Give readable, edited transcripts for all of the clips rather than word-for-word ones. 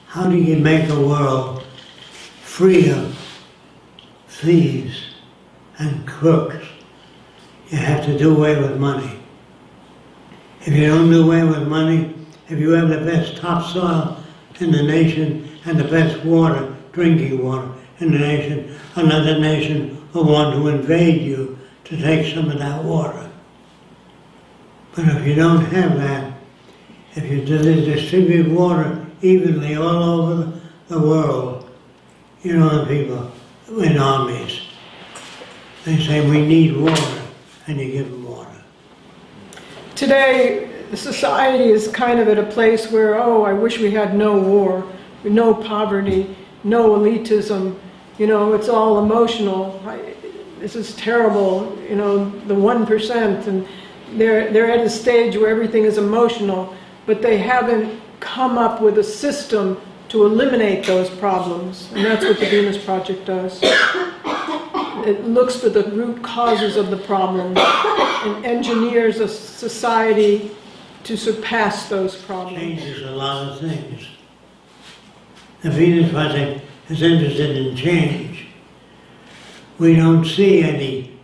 how do you make a world free of thieves and crooks? You have to do away with money. If you don't do away with money, if you have the best topsoil in the nation and the best water, drinking water in the nation, another nation will want to invade you to take some of that water. But if you don't have that, if you distribute water evenly all over the world, you know, the people in armies, they say we need water, and you give them water. Today, society is kind of at a place where, oh, I wish we had no war, no poverty, no elitism. You know, it's all emotional. This is terrible, you know, the 1%, and they're at a stage where everything is emotional, but they haven't come up with a system to eliminate those problems, and that's what the Venus Project does. It looks for the root causes of the problem and engineers a society to surpass those problems. Changes a lot of things. The Venus Project is interested in change. We don't see any,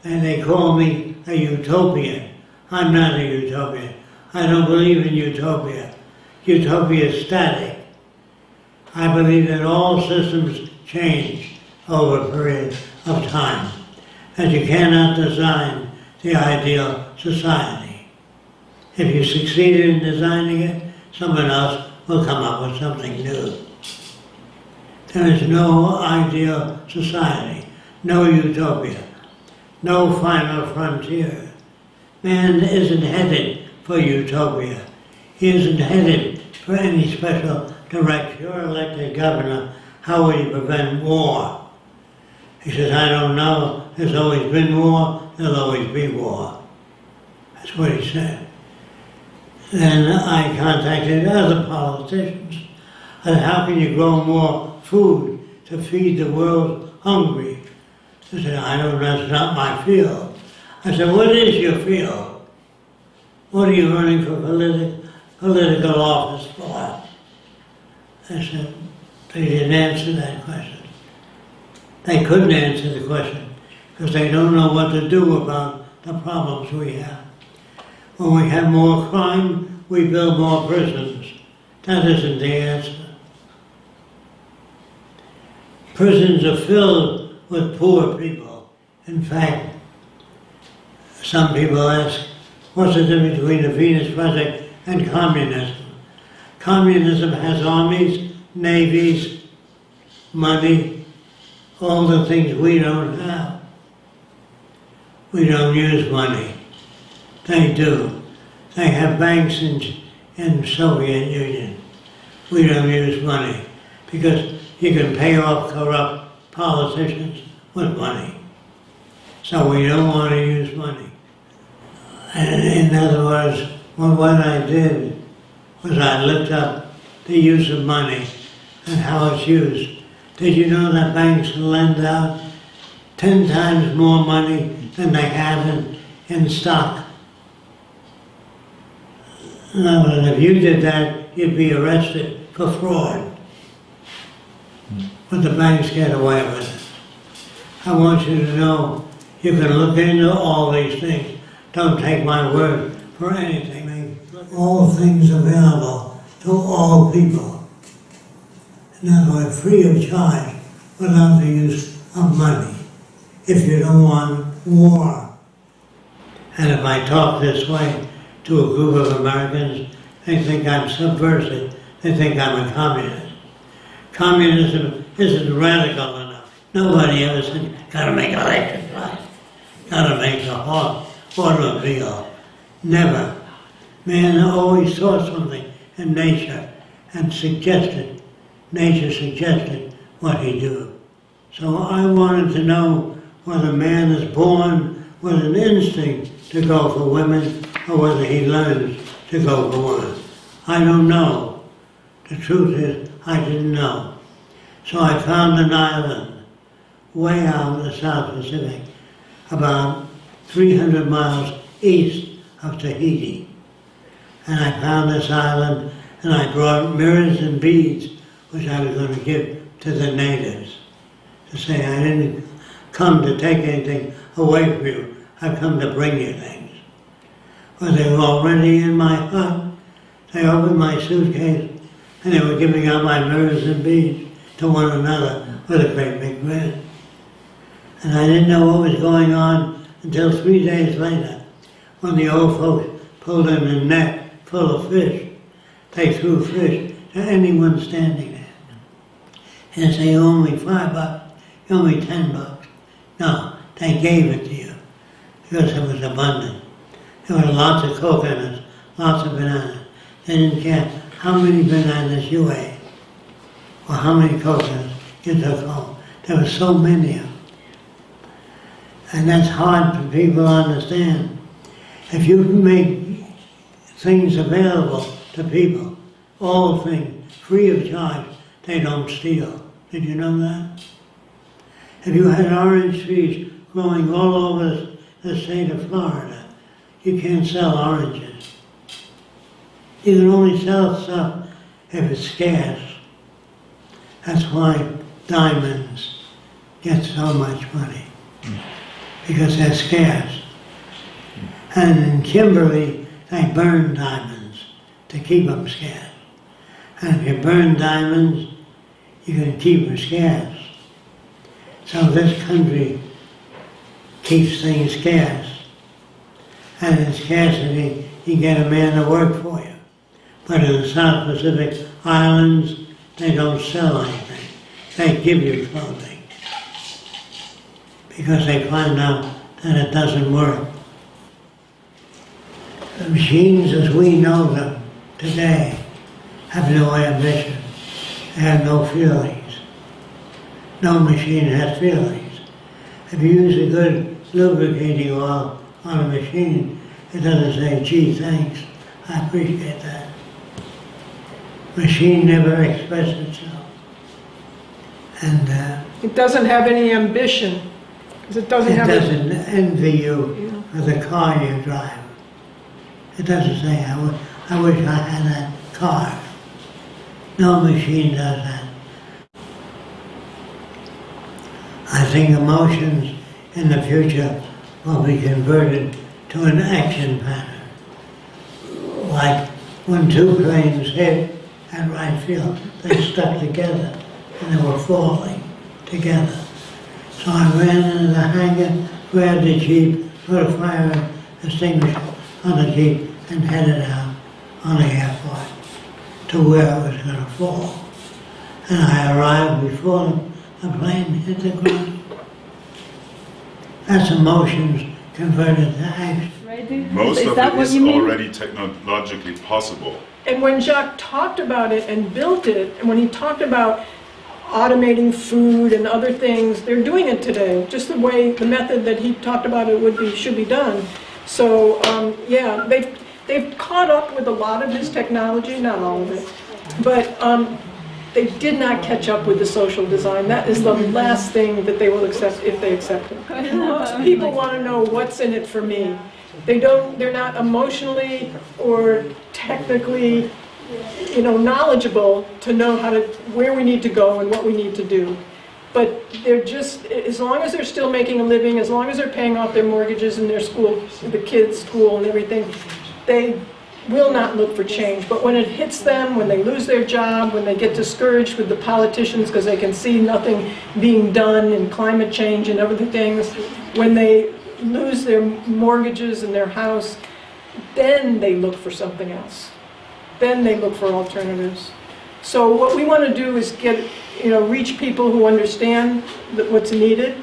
and they call me a utopian. I'm not a utopian. I don't believe in utopia. Utopia is static. I believe that all systems change over a period of time, that you cannot design the ideal society. If you succeeded in designing it, someone else will come up with something new. There is no ideal society, no utopia, no final frontier. Man isn't headed for utopia. He isn't headed for any special direction. You're elected governor, how will you prevent war? He says, I don't know, there's always been war, there'll always be war. That's what he said. Then I contacted other politicians. I said, how can you grow more food to feed the world hungry? They said, I don't know, that's not my field. I said, what is your field? What are you running for political office for? I said, they didn't answer that question. They couldn't answer the question because they don't know what to do about the problems we have. When we have more crime, we build more prisons. That isn't the answer. Prisons are filled with poor people. In fact, some people ask, what's the difference between the Venus Project and communism? Communism has armies, navies, money, all the things we don't have. We don't use money. They do. They have banks in Soviet Union. We don't use money because you can pay off corrupt politicians with money. So we don't want to use money. And in other words, what I did was I looked up the use of money and how it's used. Did you know that banks lend out 10 times more money than they have in stock? No, and if you did that, you'd be arrested for fraud. But the banks get away with it. I want you to know you can look into all these things. Don't take my word for anything. Make all things available to all people. In other words, free of charge without the use of money. If you don't want war. And if I talk this way to a group of Americans, they think I'm subversive. They think I'm a communist. Communism isn't radical enough. Nobody ever said, gotta make electric light, gotta make a automobile. Never. Man always saw something in nature and nature suggested what he do. So I wanted to know whether man is born with an instinct to go for women or whether he learns to go for women. I don't know. The truth is, I didn't know. So I found an island way out in the South Pacific, about 300 miles east of Tahiti. And I found this island and I brought mirrors and beads which I was going to give to the natives, to say I didn't come to take anything away from you, I've come to bring you things. But they were already in my hut. They opened my suitcase and they were giving out my mirrors and beads to one another with a great big grin. And I didn't know what was going on until 3 days later, when the old folks pulled in a net full of fish. They threw fish to anyone standing there. And say, you owe me $5, you owe me $10. No, they gave it to you because it was abundant. There were lots of coconuts, lots of bananas. They didn't care how many bananas you ate or how many coconuts you took home. There were so many of them. And that's hard for people to understand. If you can make things available to people, all things, free of charge, they don't steal. Did you know that? If you had orange trees growing all over the state of Florida, you can't sell oranges. You can only sell stuff if it's scarce. That's why diamonds get so much money, because they're scarce. And in Kimberly, they burn diamonds to keep them scarce. And if you burn diamonds, you can keep them scarce. So this country keeps things scarce. And in scarcity, you get a man to work for you. But in the South Pacific Islands, they don't sell anything. They give you clothing. Because they find out that it doesn't work. The machines as we know them today have no ambition. They have no feelings. No machine has feelings. If you use a good lubricating oil on a machine, it doesn't say, gee, thanks, I appreciate that. Machine never expresses itself. And It doesn't have any ambition, because it doesn't have... It doesn't envy you for the car you drive. It doesn't say, I wish I had that car. No machine does that. I think emotions in the future will be converted to an action pattern. Like when two planes hit at right field, they stuck together and they were falling together. So I ran into the hangar, grabbed the Jeep, put a fire extinguisher on the Jeep and headed out on the airport to where it was going to fall. And I arrived before the plane hit the ground. That's emotions converted to action. Most of it is already technologically possible. And when Jacque talked about it and built it, and when he talked about automating food and other things, they're doing it today, just the way, the method that he talked about it should be done. So, yeah, they've caught up with a lot of his technology, not all of it, but they did not catch up with the social design. That is the last thing that they will accept, if they accept it. Most people want to know what's in it for me. They're not emotionally or technically, knowledgeable to know where we need to go and what we need to do. But they're just, as long as they're still making a living, as long as they're paying off their mortgages and their school, the kids' school and everything, they will not look for change. But when it hits them, when they lose their job, when they get discouraged with the politicians because they can see nothing being done in climate change and other things, when they lose their mortgages and their house, then they look for something else. Then they look for alternatives. So what we want to do is reach people who understand what's needed.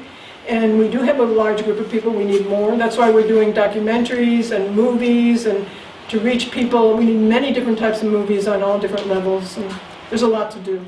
And we do have a large group of people, we need more. That's why we're doing documentaries and movies, and to reach people, we need many different types of movies on all different levels, and there's a lot to do.